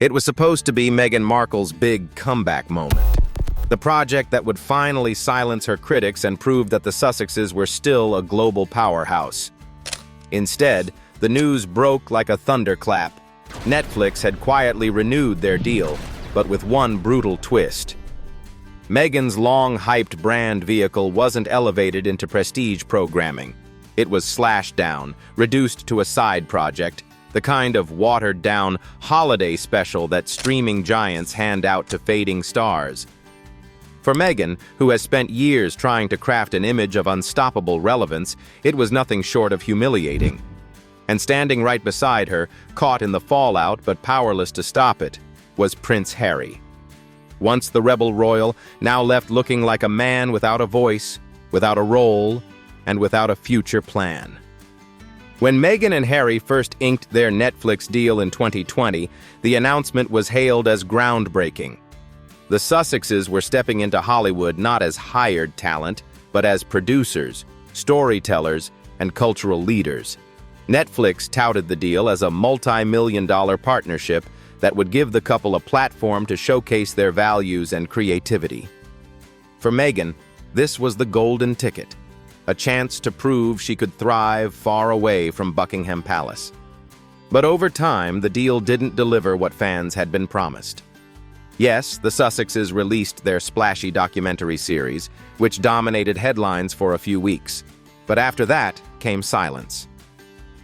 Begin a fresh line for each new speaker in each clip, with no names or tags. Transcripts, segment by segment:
It was supposed to be Meghan Markle's big comeback moment. The project that would finally silence her critics and prove that the Sussexes were still a global powerhouse. Instead, the news broke like a thunderclap. Netflix had quietly renewed their deal, but with one brutal twist. Meghan's long-hyped brand vehicle wasn't elevated into prestige programming. It was slashed down, reduced to a side project, the kind of watered-down holiday special that streaming giants hand out to fading stars. For Meghan, who has spent years trying to craft an image of unstoppable relevance, it was nothing short of humiliating. And standing right beside her, caught in the fallout but powerless to stop it, was Prince Harry. Once the rebel royal, now left looking like a man without a voice, without a role, and without a future plan. When Meghan and Harry first inked their Netflix deal in 2020, the announcement was hailed as groundbreaking. The Sussexes were stepping into Hollywood not as hired talent, but as producers, storytellers, and cultural leaders. Netflix touted the deal as a multi-million-dollar partnership that would give the couple a platform to showcase their values and creativity. For Meghan, this was the golden ticket, a chance to prove she could thrive far away from Buckingham Palace. But over time, the deal didn't deliver what fans had been promised. Yes, the Sussexes released their splashy documentary series, which dominated headlines for a few weeks. But after that came silence.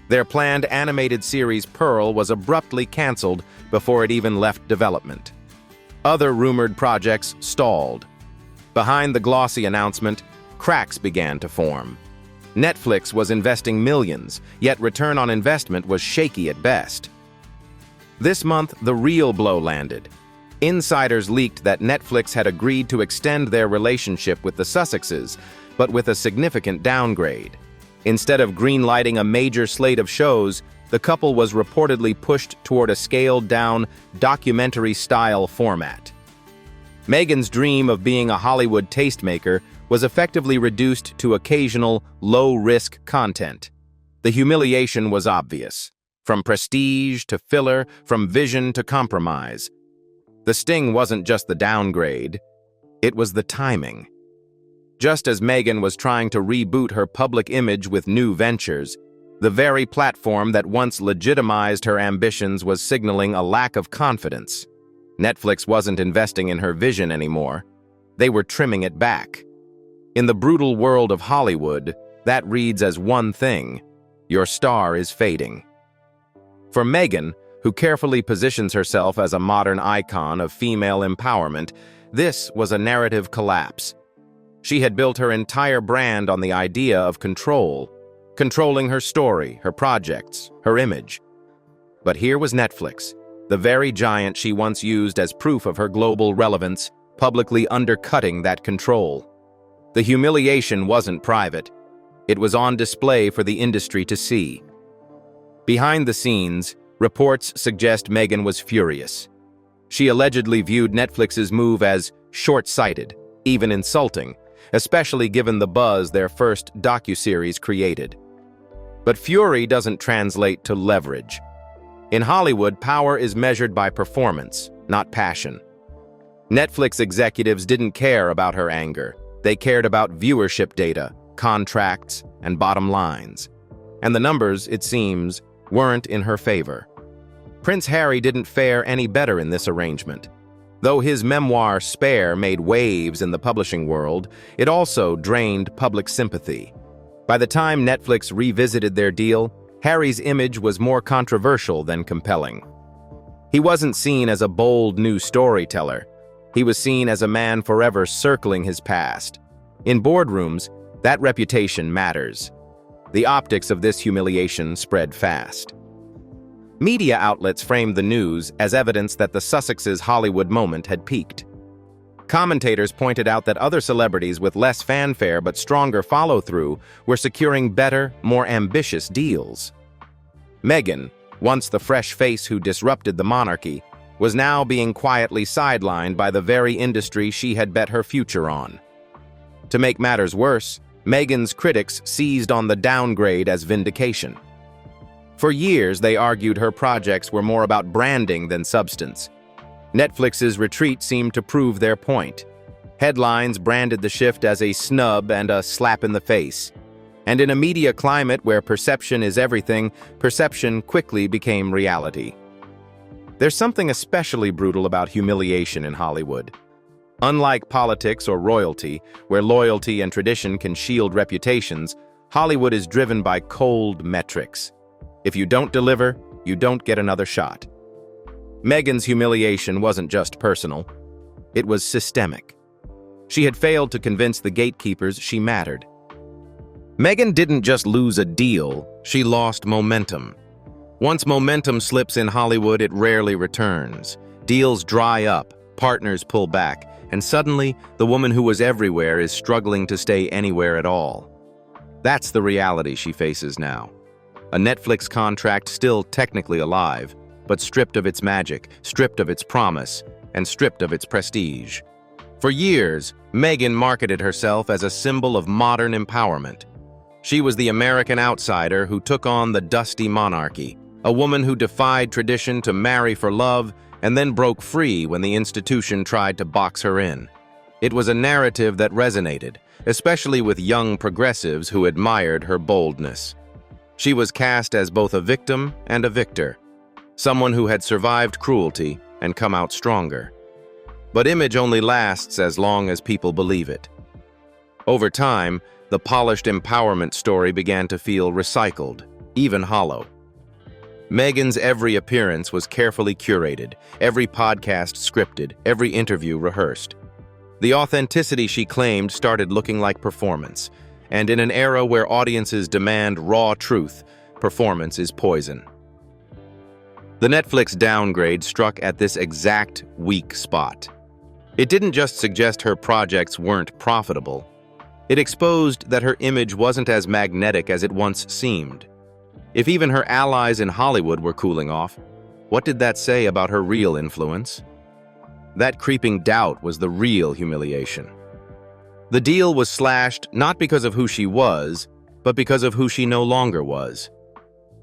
Their planned animated series Pearl was abruptly canceled before it even left development. Other rumored projects stalled. Behind the glossy announcement, cracks began to form. Netflix was investing millions, yet return on investment was shaky at best. This month, the real blow landed. Insiders leaked that Netflix had agreed to extend their relationship with the Sussexes, but with a significant downgrade. Instead of greenlighting a major slate of shows, the couple was reportedly pushed toward a scaled-down, documentary-style format. Meghan's dream of being a Hollywood tastemaker was effectively reduced to occasional, low-risk content. The humiliation was obvious. From prestige to filler, from vision to compromise. The sting wasn't just the downgrade, it was the timing. Just as Meghan was trying to reboot her public image with new ventures, the very platform that once legitimized her ambitions was signaling a lack of confidence. Netflix wasn't investing in her vision anymore. They were trimming it back. In the brutal world of Hollywood, that reads as one thing: your star is fading. For Meghan, who carefully positions herself as a modern icon of female empowerment, this was a narrative collapse. She had built her entire brand on the idea of control, controlling her story, her projects, her image. But here was Netflix, the very giant she once used as proof of her global relevance, publicly undercutting that control. The humiliation wasn't private. It was on display for the industry to see. Behind the scenes, reports suggest Meghan was furious. She allegedly viewed Netflix's move as short-sighted, even insulting, especially given the buzz their first docuseries created. But fury doesn't translate to leverage. In Hollywood, power is measured by performance, not passion. Netflix executives didn't care about her anger. They cared about viewership data, contracts, and bottom lines. And the numbers, it seems, weren't in her favor. Prince Harry didn't fare any better in this arrangement. Though his memoir Spare made waves in the publishing world, it also drained public sympathy. By the time Netflix revisited their deal, Harry's image was more controversial than compelling. He wasn't seen as a bold new storyteller. He was seen as a man forever circling his past. In boardrooms, that reputation matters. The optics of this humiliation spread fast. Media outlets framed the news as evidence that the Sussexes' Hollywood moment had peaked. Commentators pointed out that other celebrities with less fanfare but stronger follow-through were securing better, more ambitious deals. Meghan, once the fresh face who disrupted the monarchy, was now being quietly sidelined by the very industry she had bet her future on. To make matters worse, Meghan's critics seized on the downgrade as vindication. For years, they argued her projects were more about branding than substance. Netflix's retreat seemed to prove their point. Headlines branded the shift as a snub and a slap in the face. And in a media climate where perception is everything, perception quickly became reality. There's something especially brutal about humiliation in Hollywood. Unlike politics or royalty, where loyalty and tradition can shield reputations, Hollywood is driven by cold metrics. If you don't deliver, you don't get another shot. Meghan's humiliation wasn't just personal. It was systemic. She had failed to convince the gatekeepers she mattered. Meghan didn't just lose a deal, she lost momentum. Once momentum slips in Hollywood, it rarely returns. Deals dry up, partners pull back, and suddenly, the woman who was everywhere is struggling to stay anywhere at all. That's the reality she faces now. A Netflix contract still technically alive, but stripped of its magic, stripped of its promise, and stripped of its prestige. For years, Meghan marketed herself as a symbol of modern empowerment. She was the American outsider who took on the dusty monarchy, a woman who defied tradition to marry for love and then broke free when the institution tried to box her in. It was a narrative that resonated, especially with young progressives who admired her boldness. She was cast as both a victim and a victor, someone who had survived cruelty and come out stronger. But image only lasts as long as people believe it. Over time, the polished empowerment story began to feel recycled, even hollow. Meghan's every appearance was carefully curated, every podcast scripted, every interview rehearsed. The authenticity she claimed started looking like performance, and in an era where audiences demand raw truth, performance is poison. The Netflix downgrade struck at this exact weak spot. It didn't just suggest her projects weren't profitable. It exposed that her image wasn't as magnetic as it once seemed. If even her allies in Hollywood were cooling off, what did that say about her real influence? That creeping doubt was the real humiliation. The deal was slashed not because of who she was, but because of who she no longer was.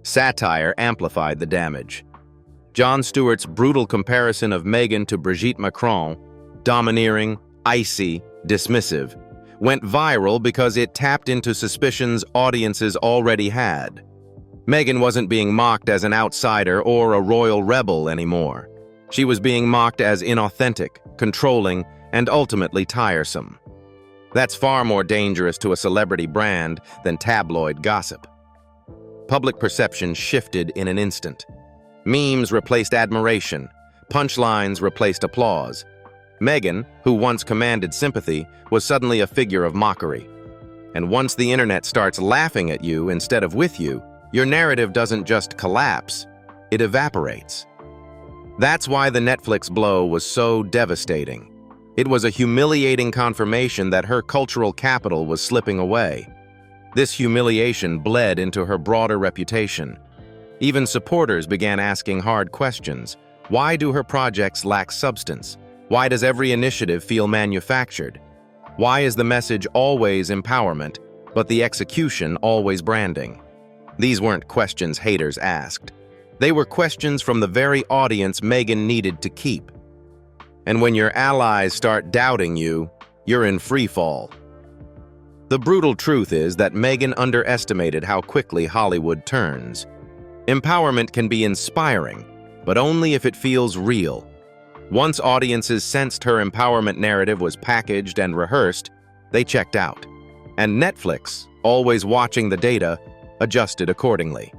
Satire amplified the damage. Jon Stewart's brutal comparison of Meghan to Brigitte Macron, domineering, icy, dismissive, went viral because it tapped into suspicions audiences already had. Meghan wasn't being mocked as an outsider or a royal rebel anymore. She was being mocked as inauthentic, controlling, and ultimately tiresome. That's far more dangerous to a celebrity brand than tabloid gossip. Public perception shifted in an instant. Memes replaced admiration. Punchlines replaced applause. Meghan, who once commanded sympathy, was suddenly a figure of mockery. And once the internet starts laughing at you instead of with you, your narrative doesn't just collapse, it evaporates. That's why the Netflix blow was so devastating. It was a humiliating confirmation that her cultural capital was slipping away. This humiliation bled into her broader reputation. Even supporters began asking hard questions. Why do her projects lack substance? Why does every initiative feel manufactured? Why is the message always empowerment, but the execution always branding? These weren't questions haters asked. They were questions from the very audience Meghan needed to keep. And when your allies start doubting you, you're in free fall. The brutal truth is that Meghan underestimated how quickly Hollywood turns. Empowerment can be inspiring, but only if it feels real. Once audiences sensed her empowerment narrative was packaged and rehearsed, they checked out. And Netflix, always watching the data, adjusted accordingly.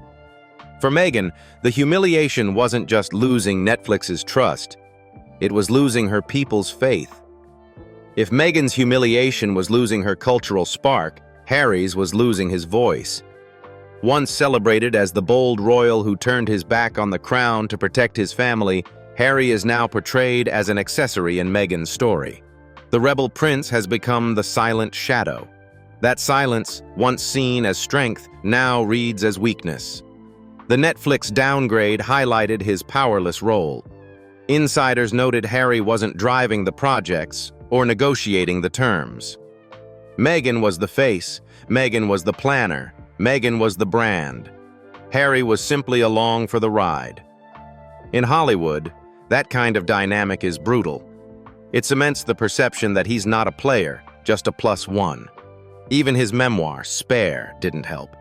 For Meghan, the humiliation wasn't just losing Netflix's trust, it was losing her people's faith. If Meghan's humiliation was losing her cultural spark, Harry's was losing his voice. Once celebrated as the bold royal who turned his back on the crown to protect his family, Harry is now portrayed as an accessory in Meghan's story. The rebel prince has become the silent shadow. That silence, once seen as strength, now reads as weakness. The Netflix downgrade highlighted his powerless role. Insiders noted Harry wasn't driving the projects or negotiating the terms. Meghan was the face, Meghan was the planner, Meghan was the brand. Harry was simply along for the ride. In Hollywood, that kind of dynamic is brutal. It cements the perception that he's not a player, just a +1. Even his memoir, Spare, didn't help.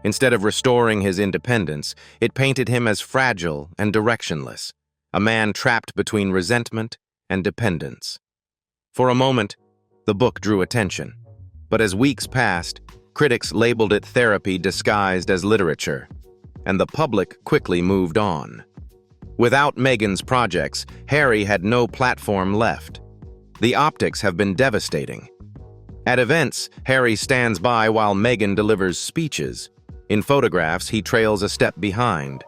Instead of restoring his independence, it painted him as fragile and directionless, a man trapped between resentment and dependence. For a moment, the book drew attention. But as weeks passed, critics labeled it therapy disguised as literature, and the public quickly moved on. Without Meghan's projects, Harry had no platform left. The optics have been devastating. At events, Harry stands by while Meghan delivers speeches. In photographs, he trails a step behind.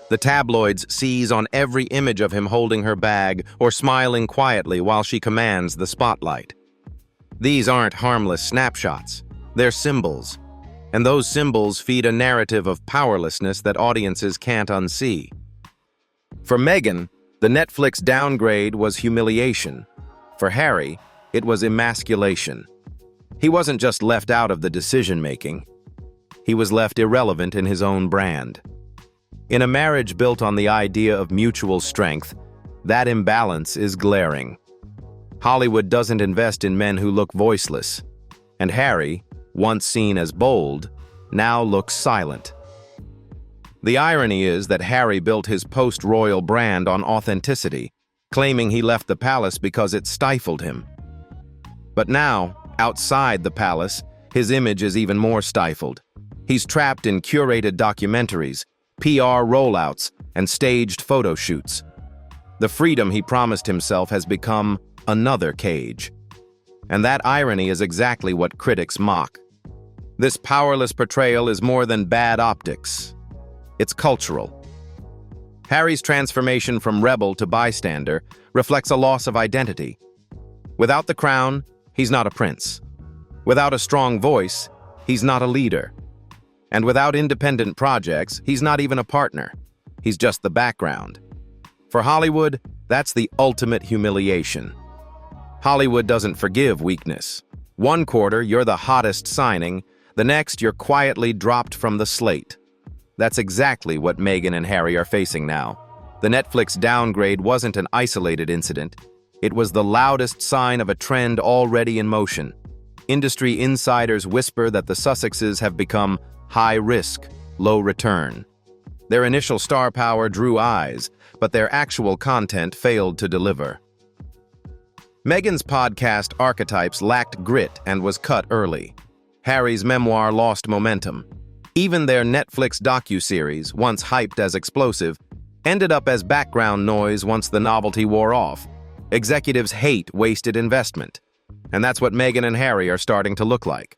The tabloids seize on every image of him holding her bag or smiling quietly while she commands the spotlight. These aren't harmless snapshots. They're symbols. And those symbols feed a narrative of powerlessness that audiences can't unsee. For Meghan, the Netflix downgrade was humiliation. For Harry, it was emasculation. He wasn't just left out of the decision-making. He was left irrelevant in his own brand. In a marriage built on the idea of mutual strength, that imbalance is glaring. Hollywood doesn't invest in men who look voiceless, and Harry, once seen as bold, now looks silent. The irony is that Harry built his post-royal brand on authenticity, claiming he left the palace because it stifled him. But now, outside the palace, his image is even more stifled. He's trapped in curated documentaries, PR rollouts, and staged photo shoots. The freedom he promised himself has become another cage. And that irony is exactly what critics mock. This powerless portrayal is more than bad optics. It's cultural. Harry's transformation from rebel to bystander reflects a loss of identity. Without the crown, he's not a prince. Without a strong voice, he's not a leader. And without independent projects, he's not even a partner. He's just the background. For Hollywood, that's the ultimate humiliation. Hollywood doesn't forgive weakness. One quarter, you're the hottest signing. The next, you're quietly dropped from the slate. That's exactly what Meghan and Harry are facing now. The Netflix downgrade wasn't an isolated incident. It was the loudest sign of a trend already in motion. Industry insiders whisper that the Sussexes have become high risk, low return. Their initial star power drew eyes, but their actual content failed to deliver. Meghan's podcast Archetypes lacked grit and was cut early. Harry's memoir lost momentum. Even their Netflix docuseries, once hyped as explosive, ended up as background noise once the novelty wore off. Executives hate wasted investment. And that's what Meghan and Harry are starting to look like.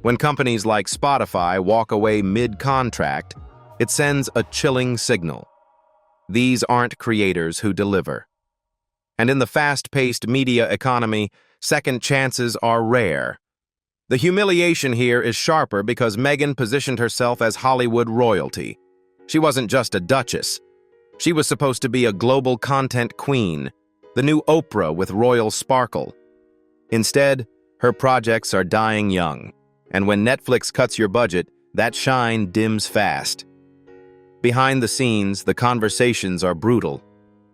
When companies like Spotify walk away mid-contract, it sends a chilling signal. These aren't creators who deliver. And in the fast-paced media economy, second chances are rare. The humiliation here is sharper because Meghan positioned herself as Hollywood royalty. She wasn't just a duchess. She was supposed to be a global content queen, the new Oprah with royal sparkle. Instead, her projects are dying young. And when Netflix cuts your budget, that shine dims fast. Behind the scenes, the conversations are brutal.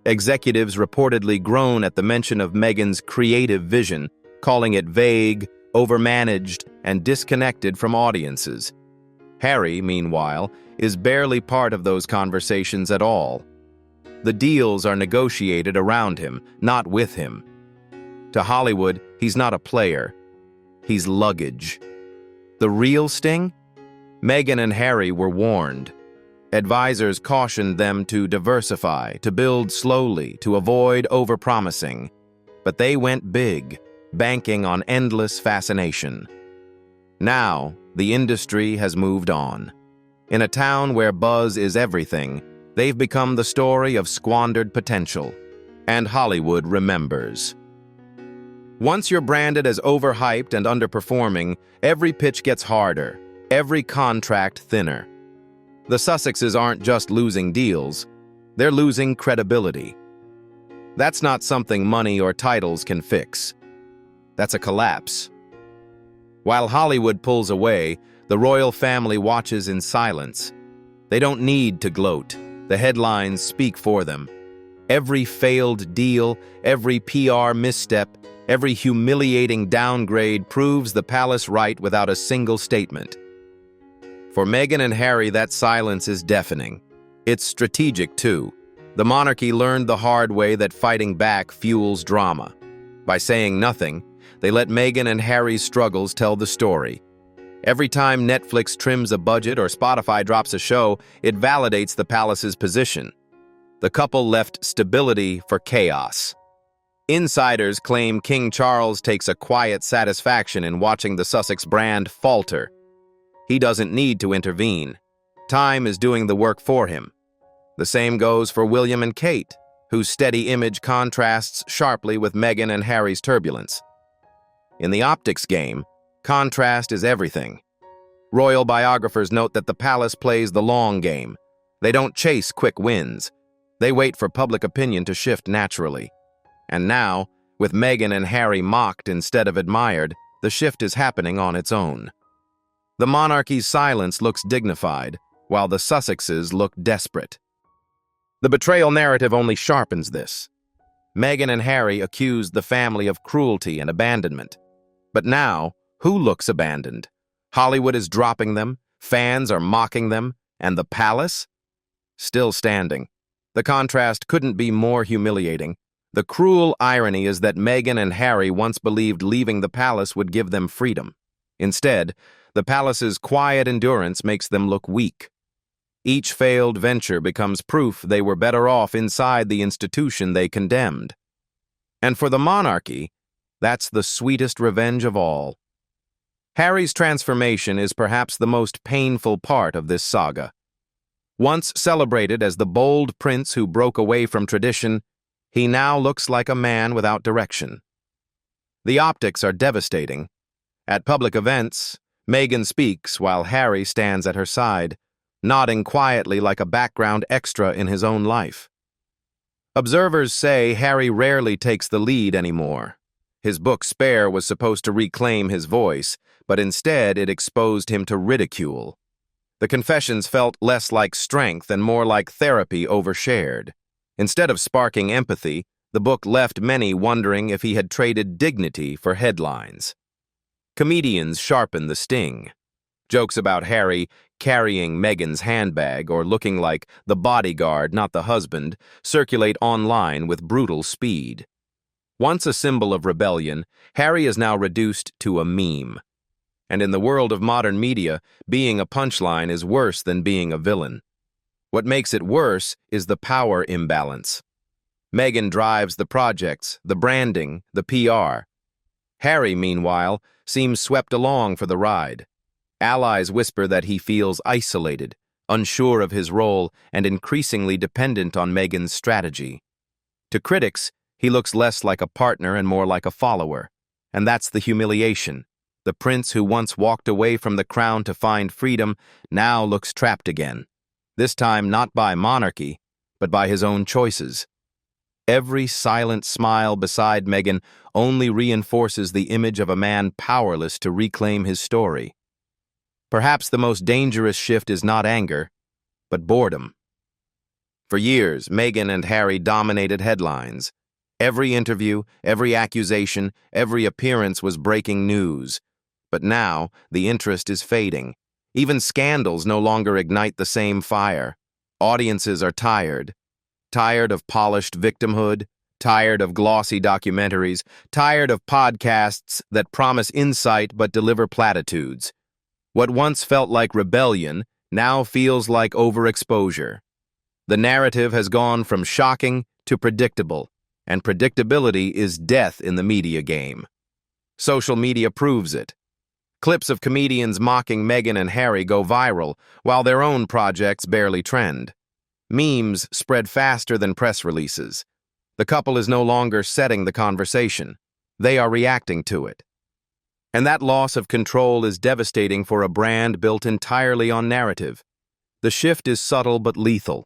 Executives reportedly groan at the mention of Meghan's creative vision, calling it vague, overmanaged, and disconnected from audiences. Harry, meanwhile, is barely part of those conversations at all. The deals are negotiated around him, not with him. To Hollywood, he's not a player. He's luggage. The real sting? Meghan and Harry were warned. Advisors cautioned them to diversify, to build slowly, to avoid overpromising. But they went big, banking on endless fascination. Now, the industry has moved on. In a town where buzz is everything, they've become the story of squandered potential. And Hollywood remembers. Once you're branded as overhyped and underperforming, every pitch gets harder, every contract thinner. The Sussexes aren't just losing deals, they're losing credibility. That's not something money or titles can fix. That's a collapse. While Hollywood pulls away, the royal family watches in silence. They don't need to gloat. The headlines speak for them. Every failed deal, every PR misstep, every humiliating downgrade proves the palace right without a single statement. For Meghan and Harry, that silence is deafening. It's strategic, too. The monarchy learned the hard way that fighting back fuels drama. By saying nothing, they let Meghan and Harry's struggles tell the story. Every time Netflix trims a budget or Spotify drops a show, it validates the palace's position. The couple left stability for chaos. Insiders claim King Charles takes a quiet satisfaction in watching the Sussex brand falter. He doesn't need to intervene. Time is doing the work for him. The same goes for William and Kate, whose steady image contrasts sharply with Meghan and Harry's turbulence. In the optics game, contrast is everything. Royal biographers note that the palace plays the long game. They don't chase quick wins. They wait for public opinion to shift naturally. And now, with Meghan and Harry mocked instead of admired, the shift is happening on its own. The monarchy's silence looks dignified, while the Sussexes look desperate. The betrayal narrative only sharpens this. Meghan and Harry accused the family of cruelty and abandonment. But now, who looks abandoned? Hollywood is dropping them, fans are mocking them, and the palace? Still standing. The contrast couldn't be more humiliating. The cruel irony is that Meghan and Harry once believed leaving the palace would give them freedom. Instead, the palace's quiet endurance makes them look weak. Each failed venture becomes proof they were better off inside the institution they condemned. And for the monarchy, that's the sweetest revenge of all. Harry's transformation is perhaps the most painful part of this saga. Once celebrated as the bold prince who broke away from tradition, he now looks like a man without direction. The optics are devastating. At public events, Meghan speaks while Harry stands at her side, nodding quietly like a background extra in his own life. Observers say Harry rarely takes the lead anymore. His book Spare was supposed to reclaim his voice, but instead it exposed him to ridicule. The confessions felt less like strength and more like therapy overshared. Instead of sparking empathy, the book left many wondering if he had traded dignity for headlines. Comedians sharpen the sting. Jokes about Harry carrying Meghan's handbag or looking like the bodyguard, not the husband, circulate online with brutal speed. Once a symbol of rebellion, Harry is now reduced to a meme. And in the world of modern media, being a punchline is worse than being a villain. What makes it worse is the power imbalance. Meghan drives the projects, the branding, the PR. Harry, meanwhile, seems swept along for the ride. Allies whisper that he feels isolated, unsure of his role, and increasingly dependent on Meghan's strategy. To critics, he looks less like a partner and more like a follower. And that's the humiliation. The prince who once walked away from the crown to find freedom now looks trapped again. This time not by monarchy, but by his own choices. Every silent smile beside Meghan only reinforces the image of a man powerless to reclaim his story. Perhaps the most dangerous shift is not anger, but boredom. For years, Meghan and Harry dominated headlines. Every interview, every accusation, every appearance was breaking news. But now, the interest is fading. Even scandals no longer ignite the same fire. Audiences are tired. Tired of polished victimhood, tired of glossy documentaries, tired of podcasts that promise insight but deliver platitudes. What once felt like rebellion now feels like overexposure. The narrative has gone from shocking to predictable, and predictability is death in the media game. Social media proves it. Clips of comedians mocking Meghan and Harry go viral, while their own projects barely trend. Memes spread faster than press releases. The couple is no longer setting the conversation. They are reacting to it. And that loss of control is devastating for a brand built entirely on narrative. The shift is subtle but lethal.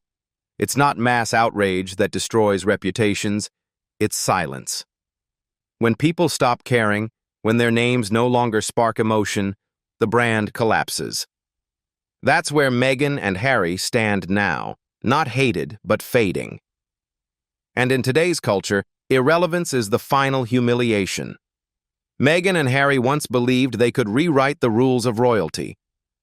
It's not mass outrage that destroys reputations, it's silence. When people stop caring, when their names no longer spark emotion, the brand collapses. That's where Meghan and Harry stand now, not hated, but fading. And in today's culture, irrelevance is the final humiliation. Meghan and Harry once believed they could rewrite the rules of royalty.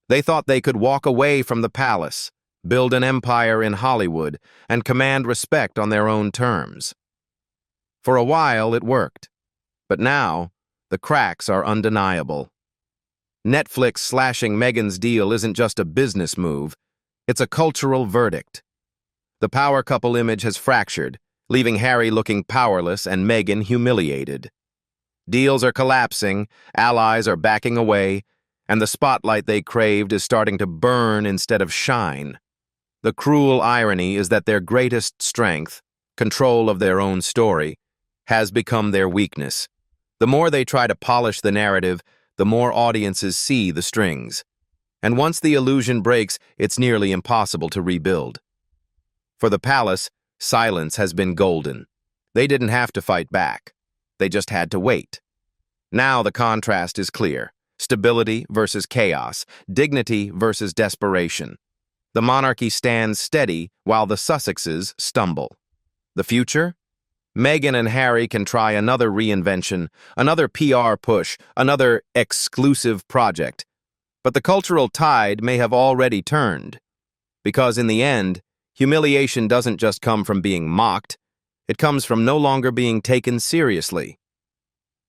They thought they could walk away from the palace, build an empire in Hollywood, and command respect on their own terms. For a while, it worked. But now, the cracks are undeniable. Netflix slashing Meghan's deal isn't just a business move, it's a cultural verdict. The power couple image has fractured, leaving Harry looking powerless and Meghan humiliated. Deals are collapsing, allies are backing away, and the spotlight they craved is starting to burn instead of shine. The cruel irony is that their greatest strength, control of their own story, has become their weakness. The more they try to polish the narrative, the more audiences see the strings. And once the illusion breaks, it's nearly impossible to rebuild. For the palace, silence has been golden. They didn't have to fight back. They just had to wait. Now the contrast is clear. Stability versus chaos, dignity versus desperation. The monarchy stands steady while the Sussexes stumble. The future? Meghan and Harry can try another reinvention, another PR push, another exclusive project. But the cultural tide may have already turned. Because in the end, humiliation doesn't just come from being mocked, it comes from no longer being taken seriously.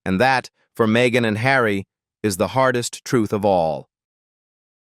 And that, for Meghan and Harry, is the hardest truth of all.